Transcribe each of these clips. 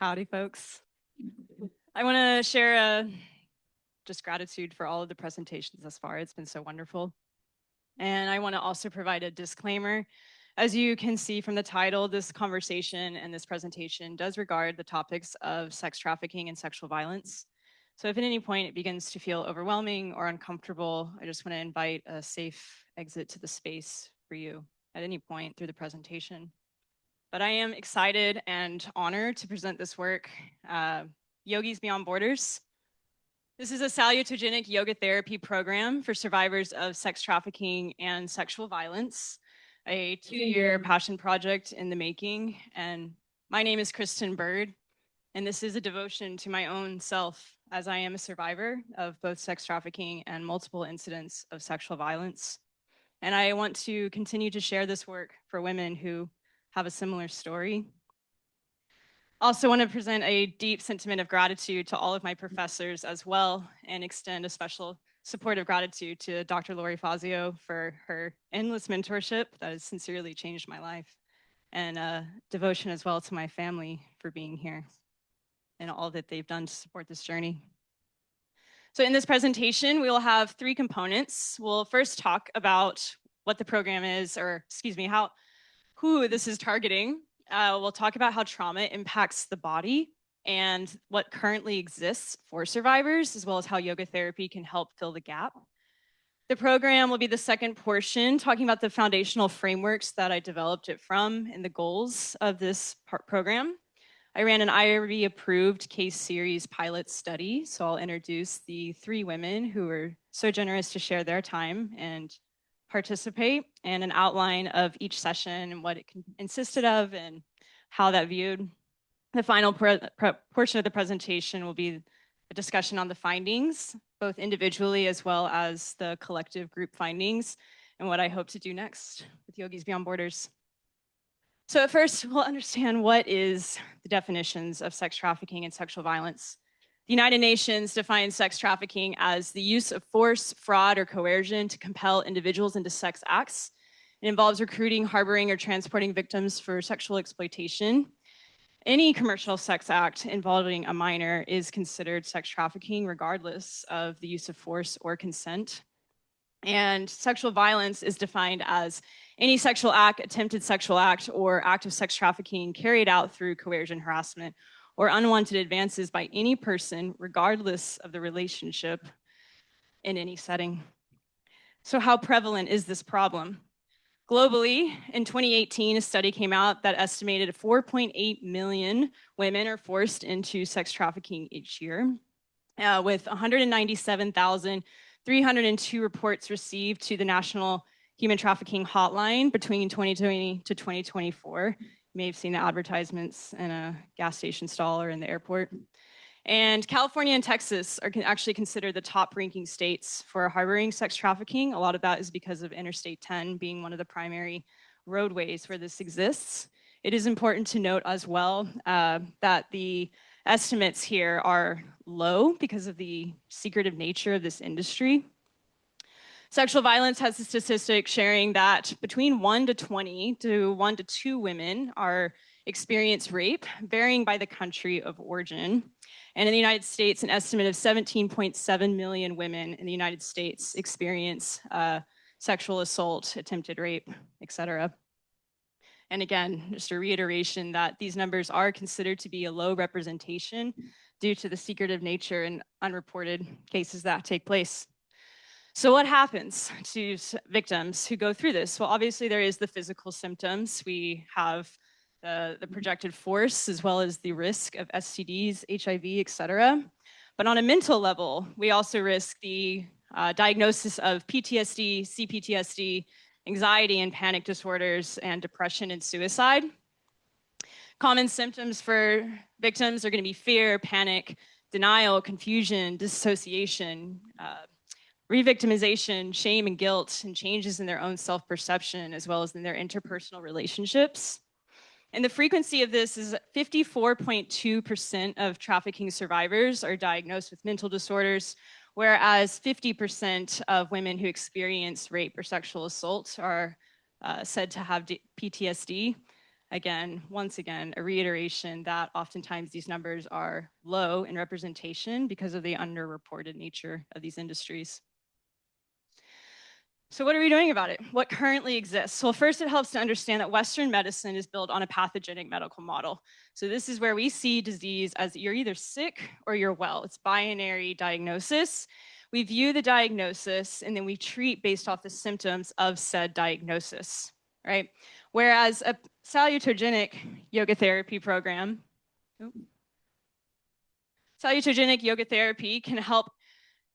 Howdy, folks. I want to share just gratitude for all of the presentations thus far. It's been so wonderful. And I want to also provide a disclaimer. As you can see from the title, this conversation and this presentation does regard the topics of sex trafficking and sexual violence. So if at any point it begins to feel overwhelming or uncomfortable, I just want to invite a safe exit to the space for you at any point through the presentation. But I am excited and honored to present this work, Yogīs Beyond Borders. This is a salutogenic yoga therapy program for survivors of sex trafficking and sexual violence, a 2-year passion project in the making. And my name is Kristin Bird, and this is a devotion to my own self, as I am a survivor of both sex trafficking and multiple incidents of sexual violence. And I want to continue to share this work for women who have a similar story. Also want to present a deep sentiment of gratitude to all of my professors as well, and extend a special support of gratitude to Dr. Lori Fazio for her endless mentorship that has sincerely changed my life, and devotion as well to my family for being here and all that they've done to support this journey. So in this presentation, we will have 3 components. We'll first talk about what the program is, or excuse me, who this is targeting. We'll talk about how trauma impacts the body and what currently exists for survivors, as well as how yoga therapy can help fill the gap. The program will be the second portion, talking about the foundational frameworks that I developed it from and the goals of this program. I ran an IRB-approved case series pilot study, so I'll introduce the 3 women who were so generous to share their time and participate, and an outline of each session and what it consisted of and how that viewed. The final portion of the presentation will be a discussion on the findings, both individually as well as the collective group findings, and what I hope to do next with Yogīs Beyond Borders. So at first, we'll understand what is the definitions of sex trafficking and sexual violence. The United Nations defines sex trafficking as the use of force, fraud, or coercion to compel individuals into sex acts. It involves recruiting, harboring, or transporting victims for sexual exploitation. Any commercial sex act involving a minor is considered sex trafficking, regardless of the use of force or consent. And sexual violence is defined as any sexual act, attempted sexual act, or act of sex trafficking carried out through coercion, harassment, or unwanted advances by any person, regardless of the relationship in any setting. So how prevalent is this problem? Globally, in 2018, a study came out that estimated 4.8 million women are forced into sex trafficking each year, with 197,302 reports received to the National Human Trafficking Hotline between 2020 to 2024. You may have seen the advertisements in a gas station stall or in the airport. And California and Texas are actually considered the top ranking states for harboring sex trafficking. A lot of that is because of Interstate 10 being one of the primary roadways where this exists. It is important to note as well that the estimates here are low because of the secretive nature of this industry. Sexual violence has a statistic sharing that between 1 to 20 to 1 to 2 women experience rape, varying by the country of origin. And in the United States, an estimate of 17.7 million women in the United States experience sexual assault, attempted rape, etc. And again, just a reiteration that these numbers are considered to be a low representation due to the secretive nature and unreported cases that take place. So what happens to victims who go through this? Well, obviously there is the physical symptoms. We have the projected force as well as the risk of STDs, HIV, etc. But on a mental level, we also risk the diagnosis of PTSD, CPTSD, anxiety and panic disorders, and depression and suicide. Common symptoms for victims are going to be fear, panic, denial, confusion, dissociation, re-victimization, shame and guilt, and changes in their own self-perception, as well as in their interpersonal relationships. And the frequency of this is 54.2% of trafficking survivors are diagnosed with mental disorders, whereas 50% of women who experience rape or sexual assault are said to have PTSD. Again, once again, a reiteration that oftentimes these numbers are low in representation because of the underreported nature of these industries. So what are we doing about it? What currently exists? Well, first it helps to understand that Western medicine is built on a pathogenic medical model. So this is where we see disease as you're either sick or you're well. It's binary diagnosis. We view the diagnosis and then we treat based off the symptoms of said diagnosis, right? Whereas a salutogenic yoga therapy program, salutogenic yoga therapy can help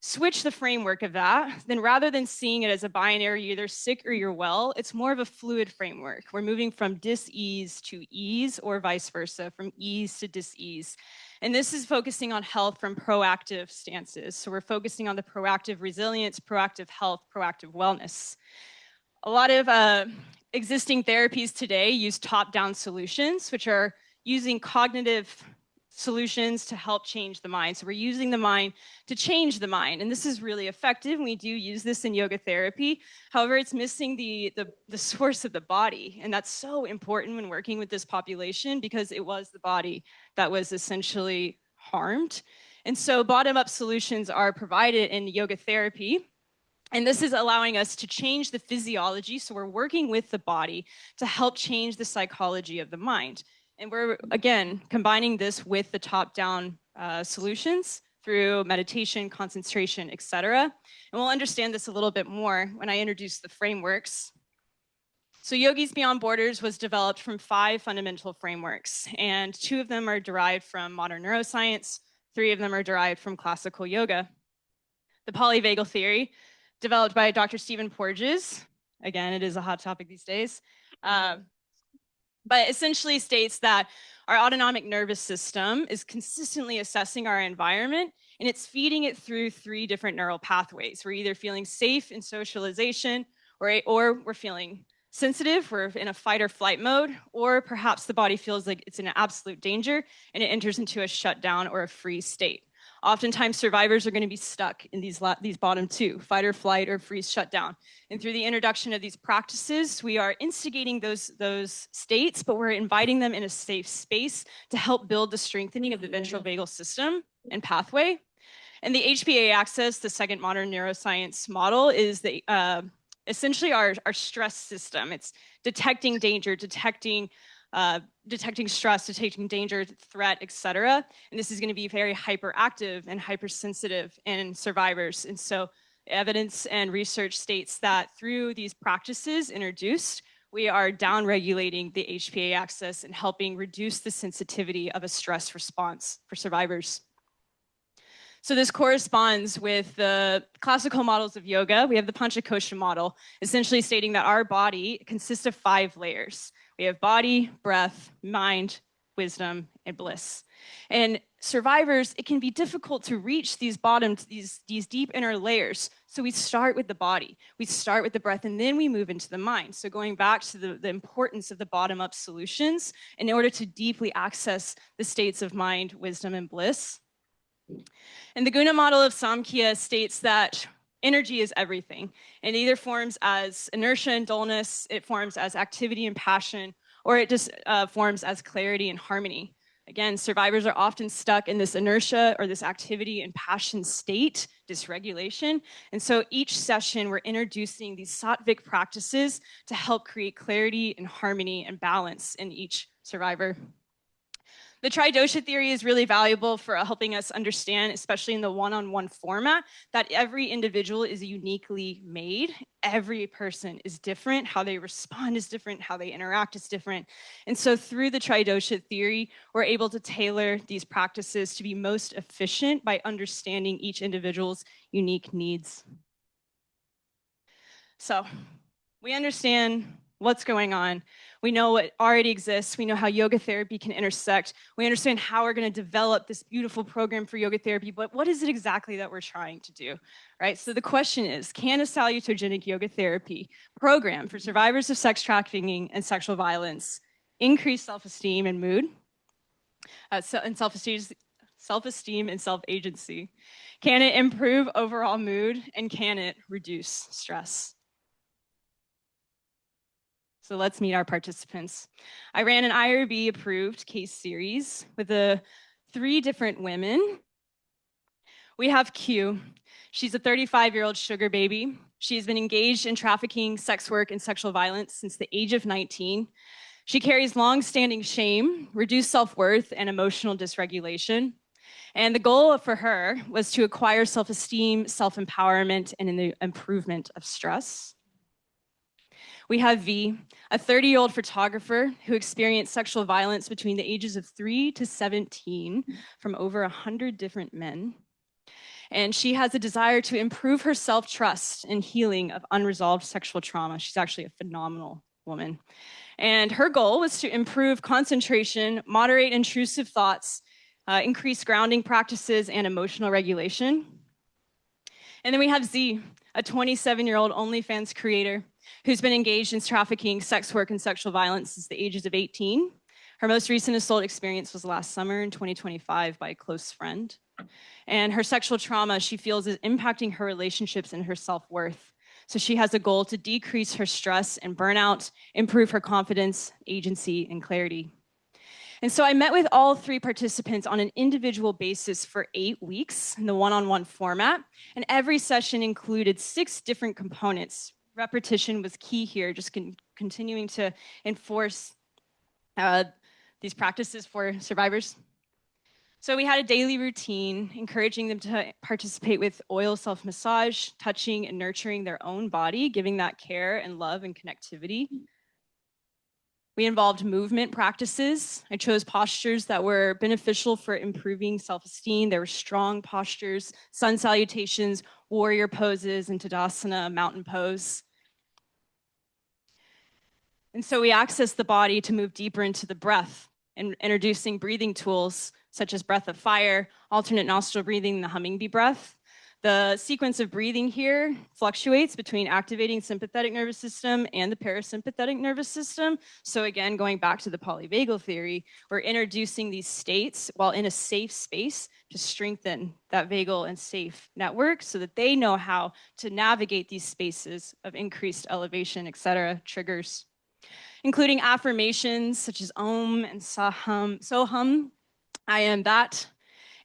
switch the framework of that. Then rather than seeing it as a binary, you're either sick or you're well, it's more of a fluid framework. We're moving from dis-ease to ease or vice versa, from ease to dis-ease. And this is focusing on health from proactive stances. So we're focusing on the proactive resilience, proactive health, proactive wellness. A lot of existing therapies today use top-down solutions, which are using cognitive solutions to help change the mind. So we're using the mind to change the mind. And this is really effective. We do use this in yoga therapy. However, it's missing the source of the body. And that's so important when working with this population because it was the body that was essentially harmed. And so bottom-up solutions are provided in yoga therapy. And this is allowing us to change the physiology. So we're working with the body to help change the psychology of the mind. And we're, again, combining this with the top-down solutions through meditation, concentration, et cetera. And we'll understand this a little bit more when I introduce the frameworks. So Yogīs Beyond Borders was developed from 5 fundamental frameworks, and 2 of them are derived from modern neuroscience, 3 of them are derived from classical yoga. The polyvagal theory, developed by Dr. Stephen Porges, again, it is a hot topic these days, but essentially states that our autonomic nervous system is consistently assessing our environment and it's feeding it through 3 different neural pathways. We're either feeling safe in socialization or we're feeling sensitive, we're in a fight or flight mode, or perhaps the body feels like it's in absolute danger and it enters into a shutdown or a freeze state. Oftentimes, survivors are going to be stuck in these bottom 2, fight or flight or freeze shutdown. And through the introduction of these practices, we are instigating those states, but we're inviting them in a safe space to help build the strengthening of the ventral vagal system and pathway. And the HPA axis, the second modern neuroscience model, is essentially our stress system. It's detecting danger, detecting stress, detecting danger, threat, et cetera. And this is going to be very hyperactive and hypersensitive in survivors. And so evidence and research states that through these practices introduced, we are downregulating the HPA axis and helping reduce the sensitivity of a stress response for survivors. So this corresponds with the classical models of yoga. We have the Panchakosha model, essentially stating that our body consists of 5 layers. We have body, breath, mind, wisdom, and bliss. And survivors, it can be difficult to reach these deep inner layers. So we start with the body, we start with the breath, and then we move into the mind. So going back to the importance of the bottom-up solutions in order to deeply access the states of mind, wisdom, and bliss. And the Guna model of Samkhya states that energy is everything. It either forms as inertia and dullness, it forms as activity and passion, or it just forms as clarity and harmony. Again, survivors are often stuck in this inertia or this activity and passion state, dysregulation. And so each session, we're introducing these sattvic practices to help create clarity and harmony and balance in each survivor. The tridosha theory is really valuable for helping us understand, especially in the one-on-one format, that every individual is uniquely made. Every person is different. How they respond is different. How they interact is different. And so through the tridosha theory, we're able to tailor these practices to be most efficient by understanding each individual's unique needs. So we understand what's going on. We know what already exists. We know how yoga therapy can intersect. We understand how we're going to develop this beautiful program for yoga therapy, but what is it exactly that we're trying to do, right? So the question is, can a salutogenic yoga therapy program for survivors of sex trafficking and sexual violence increase self-esteem and mood, and self-esteem and self-agency? Can it improve overall mood, and can it reduce stress? So let's meet our participants. I ran an IRB approved case series with 3 different women. We have Q. She's a 35-year-old sugar baby. She's been engaged in trafficking, sex work, and sexual violence since the age of 19. She carries long-standing shame, reduced self-worth, and emotional dysregulation. And the goal for her was to acquire self-esteem, self-empowerment, and the improvement of stress. We have V, a 30-year-old photographer who experienced sexual violence between the ages of 3 to 17 from over 100 different men. And she has a desire to improve her self-trust and healing of unresolved sexual trauma. She's actually a phenomenal woman. And her goal was to improve concentration, moderate intrusive thoughts, increase grounding practices, and emotional regulation. And then we have Z, a 27-year-old OnlyFans creator who's been engaged in trafficking, sex work, and sexual violence since the ages of 18. Her most recent assault experience was last summer in 2025 by a close friend. And her sexual trauma, she feels, is impacting her relationships and her self-worth. So she has a goal to decrease her stress and burnout, improve her confidence, agency, and clarity. And so I met with all 3 participants on an individual basis for 8 weeks in the one-on-one format. And every session included 6 different components. Repetition was key here, just continuing to enforce these practices for survivors. So we had a daily routine, encouraging them to participate with oil self-massage, touching and nurturing their own body, giving that care and love and connectivity. We involved movement practices. I chose postures that were beneficial for improving self-esteem. There were strong postures, sun salutations, warrior poses, and Tadasana, mountain pose. And so we accessed the body to move deeper into the breath and introducing breathing tools such as breath of fire, alternate nostril breathing, the humming bee breath. The sequence of breathing here fluctuates between activating sympathetic nervous system and the parasympathetic nervous system. So again, going back to the polyvagal theory, we're introducing these states while in a safe space to strengthen that vagal and safe network so that they know how to navigate these spaces of increased elevation, etc., triggers, including affirmations such as Om and Soham, I am that,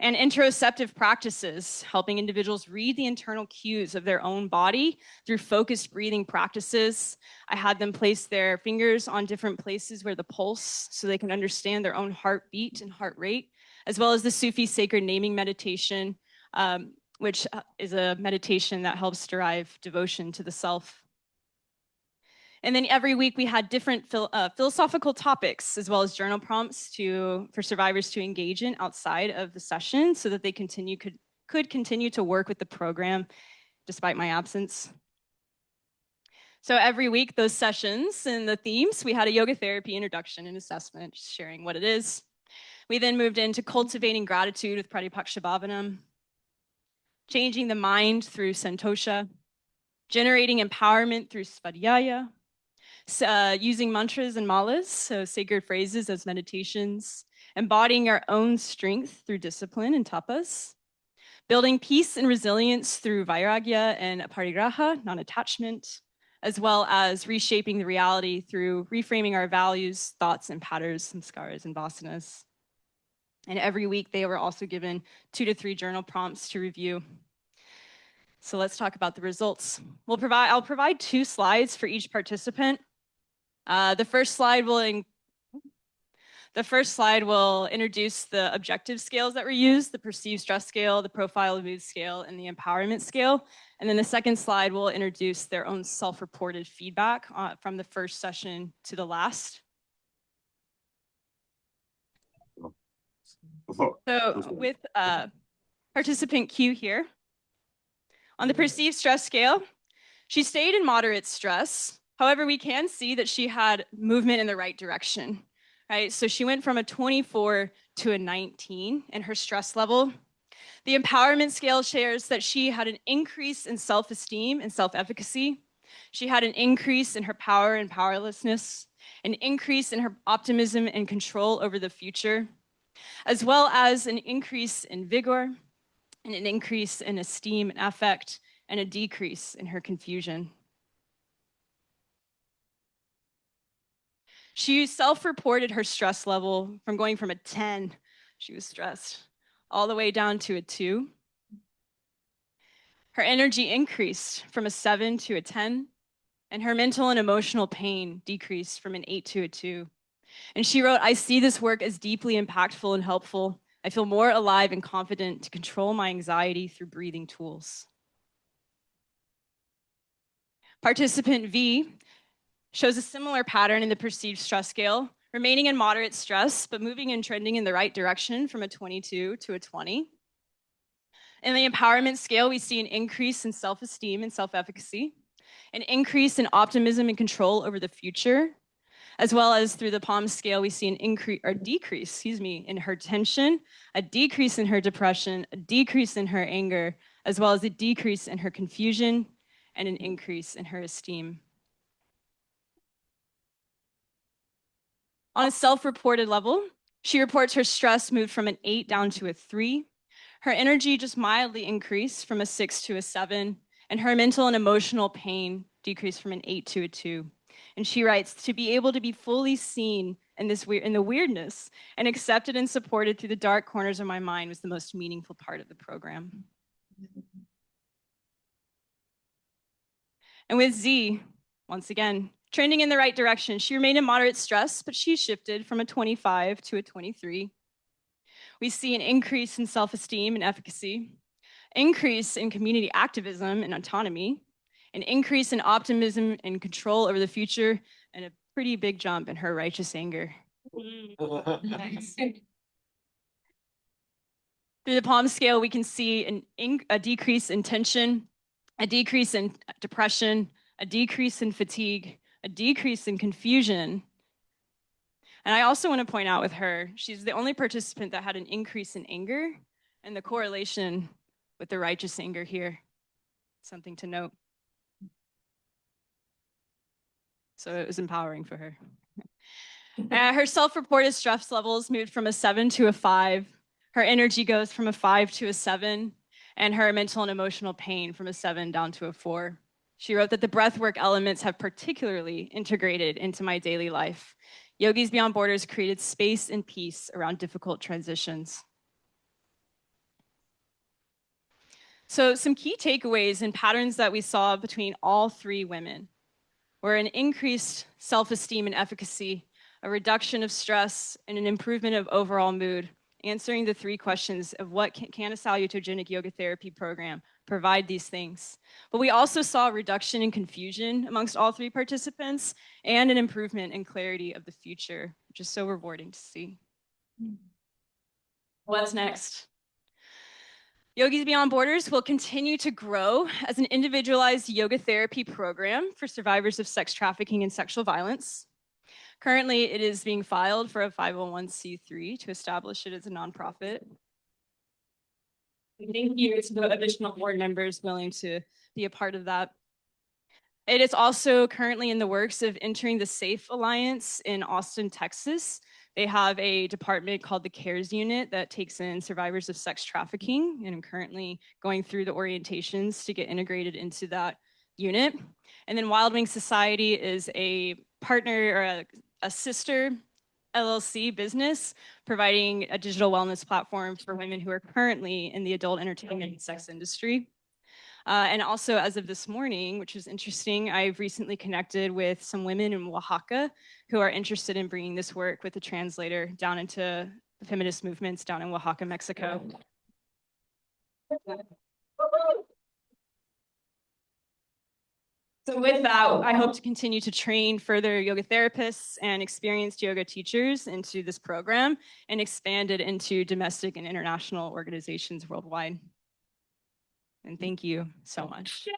and interoceptive practices, helping individuals read the internal cues of their own body through focused breathing practices. I had them place their fingers on different places where the pulse, so they can understand their own heartbeat and heart rate, as well as the Sufi sacred naming meditation, which is a meditation that helps derive devotion to the self. And then every week we had different philosophical topics, as well as journal prompts for survivors to engage in outside of the session so that they could continue to work with the program despite my absence. So every week, those sessions and the themes, we had a yoga therapy introduction and assessment, just sharing what it is. We then moved into cultivating gratitude with Pratipakshibhavanam, changing the mind through Santosha, generating empowerment through Svadhyaya, using mantras and malas, so sacred phrases as meditations, embodying our own strength through discipline and tapas, building peace and resilience through vairagya and aparigraha, non-attachment, as well as reshaping the reality through reframing our values, thoughts, and patterns, samskaras, and vasanas. And every week they were also given 2 to 3 journal prompts to review. So let's talk about the results. I'll provide 2 slides for each participant. The first slide will introduce the objective scales that were used, the perceived stress scale, the profile mood scale, and the empowerment scale. And then the second slide will introduce their own self-reported feedback from the first session to the last. So with participant Q here, on the perceived stress scale, she stayed in moderate stress. However, we can see that she had movement in the right direction, right? So she went from a 24 to a 19 in her stress level. The empowerment scale shares that she had an increase in self-esteem and self-efficacy. She had an increase in her power and powerlessness, an increase in her optimism and control over the future, as well as an increase in vigor, and an increase in esteem and affect, and a decrease in her confusion. She self-reported her stress level from going from a 10, she was stressed, all the way down to a 2. Her energy increased from a 7 to a 10, and her mental and emotional pain decreased from an 8 to a 2. And she wrote, I see this work as deeply impactful and helpful. I feel more alive and confident to control my anxiety through breathing tools. Participant V shows a similar pattern in the perceived stress scale, remaining in moderate stress, but moving and trending in the right direction from a 22 to a 20. In the empowerment scale, we see an increase in self-esteem and self-efficacy, an increase in optimism and control over the future, as well as through the PALM scale, we see an increase or decrease, in her tension, a decrease in her depression, a decrease in her anger, as well as a decrease in her confusion and an increase in her esteem. On a self-reported level, she reports her stress moved from an 8 down to a 3. Her energy just mildly increased from a 6 to a 7, and her mental and emotional pain decreased from an 8 to a 2. And she writes, to be able to be fully seen in the weirdness and accepted and supported through the dark corners of my mind was the most meaningful part of the program. And with Z, once again, trending in the right direction, she remained in moderate stress, but she shifted from a 25 to a 23. We see an increase in self-esteem and efficacy, increase in community activism and autonomy, an increase in optimism and control over the future, and a pretty big jump in her righteous anger. Nice. Through the PALM scale, we can see a decrease in tension, a decrease in depression, a decrease in fatigue, a decrease in confusion. And I also want to point out with her, she's the only participant that had an increase in anger, and the correlation with the righteous anger here, something to note. So it was empowering for her. Her self-reported stress levels moved from a 7 to a 5. Her energy goes from a 5 to a 7, and her mental and emotional pain from a 7 down to a 4. She wrote that the breathwork elements have particularly integrated into my daily life. Yogīs Beyond Borders created space and peace around difficult transitions. So some key takeaways and patterns that we saw between all 3 women were an increased self-esteem and efficacy, a reduction of stress, and an improvement of overall mood, answering the 3 questions of what can a salutogenic yoga therapy program provide these things. But we also saw a reduction in confusion amongst all 3 participants and an improvement in clarity of the future, which is so rewarding to see. What's next? Yogīs Beyond Borders will continue to grow as an individualized yoga therapy program for survivors of sex trafficking and sexual violence. Currently, it is being filed for a 501c3 to establish it as a nonprofit. Thank you to the additional board members willing to be a part of that. It is also currently in the works of entering the SAFE Alliance in Austin, Texas. They have a department called the CARES Unit that takes in survivors of sex trafficking, and I'm currently going through the orientations to get integrated into that unit. And then Wild Wing Society is a partner or a sister LLC business providing a digital wellness platform for women who are currently in the adult entertainment and sex industry. And also, as of this morning, which is interesting, I've recently connected with some women in Oaxaca who are interested in bringing this work with a translator down into the feminist movements down in Oaxaca, Mexico. So with that, I hope to continue to train further yoga therapists and experienced yoga teachers into this program and expand it into domestic and international organizations worldwide. And thank you so much.